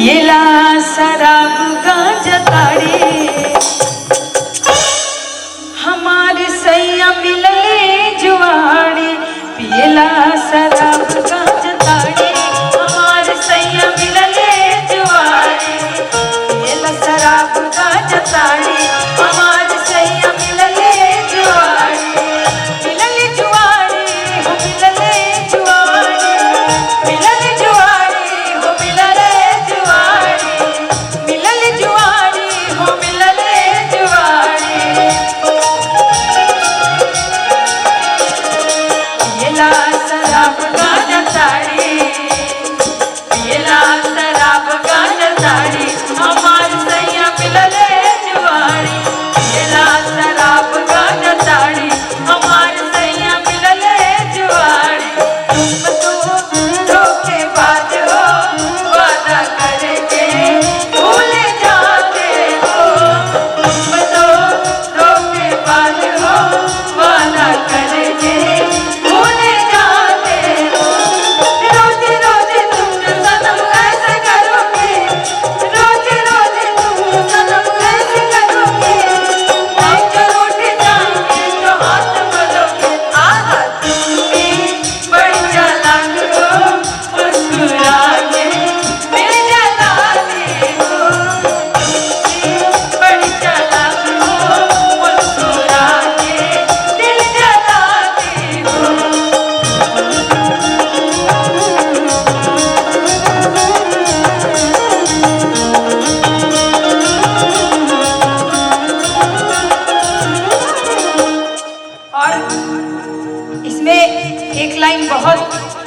पियला शराब गांजा ताड़ी हमारे सैया मिलले जुआड़ी। पियला शराब गांजा ताड़ी हमारे सैया मिलले जुआड़ी। पियला शराब गांजा ताड़ी हमारे सैया मिलले जुआड़ी। मिलले जुआड़ी हो मिलले जुआड़ी। मिलले जुआड़ी हो मिलले जुआड़ी। मिलले जुआड़ी हो मिलले जुआड़ी। पियला शराब गांजा ताड़ी पियला शराब गांजा ताड़ी हमारे सैया मिलले जुआड़ी। पियला शराब गांजा ताड़ी हमारे सैया मिलले जुआड़ी। तुम तो धोखेबाज हो वादा करके भूल जाते हो। तुम तो धोखेबाज हो वादा करके भूल जाते हो। रोज रोज तुम सनम ऐसे करोगे। रोज रोज तुम सनम ऐसे करोगे। मैं जो रूठ जाऊंगी तो हाथ मलोगे। आहा तुम भी बड़ी चालाक हो मुस्कुरा के दिल जलाते हो। तुम भी बड़ी चालाक हो मुस्कुरा के दिल जलाते हो। और इसमें एक लाइन बहुत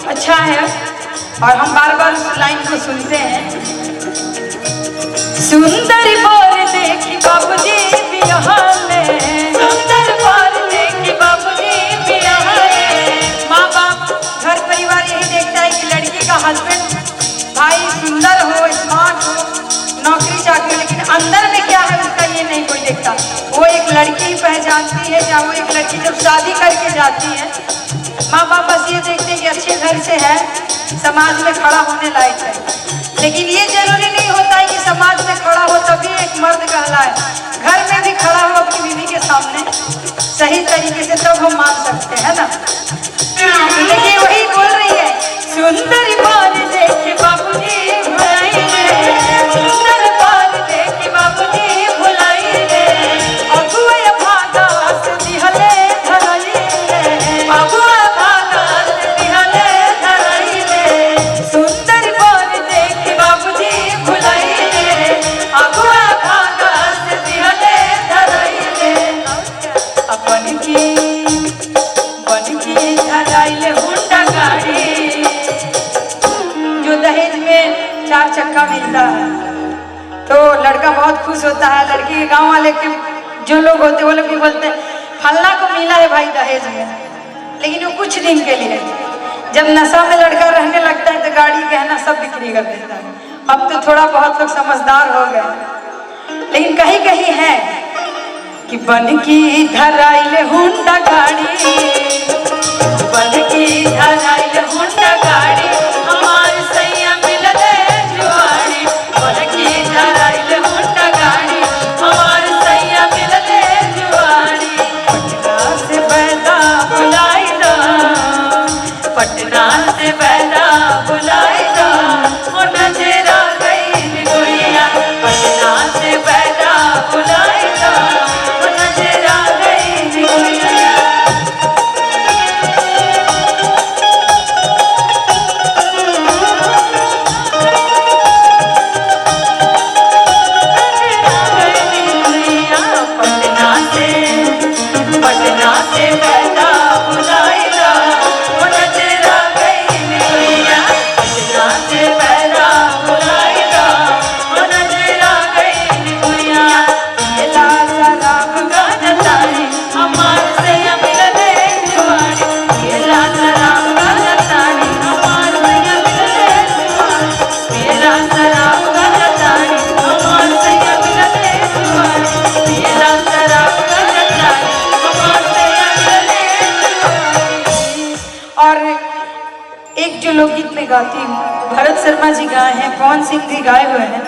अच्छा है और हम बार बार उस लाइन को सुनते हैं। सुंदर बोर देखी बाबूजी बिहाले। सुंदर बोर देखी बाबूजी बिहाले। माँ बाप घर परिवार यही देखता है कि लड़की का हस्बैंड भाई सुंदर हो स्मार्ट हो नौकरी चाकरी, लेकिन अंदर में क्या है उसका ये नहीं कोई देखता। वो एक लड़की पहचानती है या वो एक लड़की जब शादी करके जाती है माँ बाप बस ये देखते हैं कि अच्छे घर से है समाज में खड़ा होने लायक है। लेकिन ये जरूरी नहीं होता है कि समाज में खड़ा हो तभी एक मर्द कहलाए। घर में भी खड़ा हो अपनी बीवी के सामने सही तरीके से तब हम मान सकते हैं ना। तो देखिए वही बोल रही है सुंदर बाल देखे बाबूजी भुलाइले। सुंदर बाल देखे बाबूजी भुलाइले। अगुआ भागा से दिहले धराइले। अगुआ भागा से दिहले धराइले। सुंदर बाल देखे बाबूजी भुलाइले। अगुआ भागा से दिहले धराइले। अपन की धराइले हुंडा गाड़ी। जो दहेज में 4 चक्का मिलता है तो लड़का बहुत खुश होता है। लड़की के गांव वाले के जो लोग होते हैं वो लोग भी बोलते हैं फल्ला को मिला है भाई दहेज में, लेकिन वो कुछ दिन के लिए। जब नशा में लड़का रहने लगता है तो गाड़ी गहना सब बिक्री कर देता है। अब तो थोड़ा बहुत लोग समझदार हो गए, लेकिन कहीं कहीं है कि बन की धराइले हुंडा गाड़ी। बन की धराइले हुंडा गाड़ी हमारे सैया मिलले जुआड़ी। बन की धराइले हुंडा गाड़ी हमारे सैया मिलले जुआड़ी। पटना से बैदा बुलाई दो। पटना से बैदा बुलाई दो। हो नजरा गई गुड़िया। पटना से बैदा बुलाई दो। हो नजरा गई गुड़िया। पटना से पैदा बुलाएगा वो नजरा गई लोकगीत में गाती हूँ। भरत शर्मा जी गाए हैं, पवन सिंह जी गाए हुए हैं।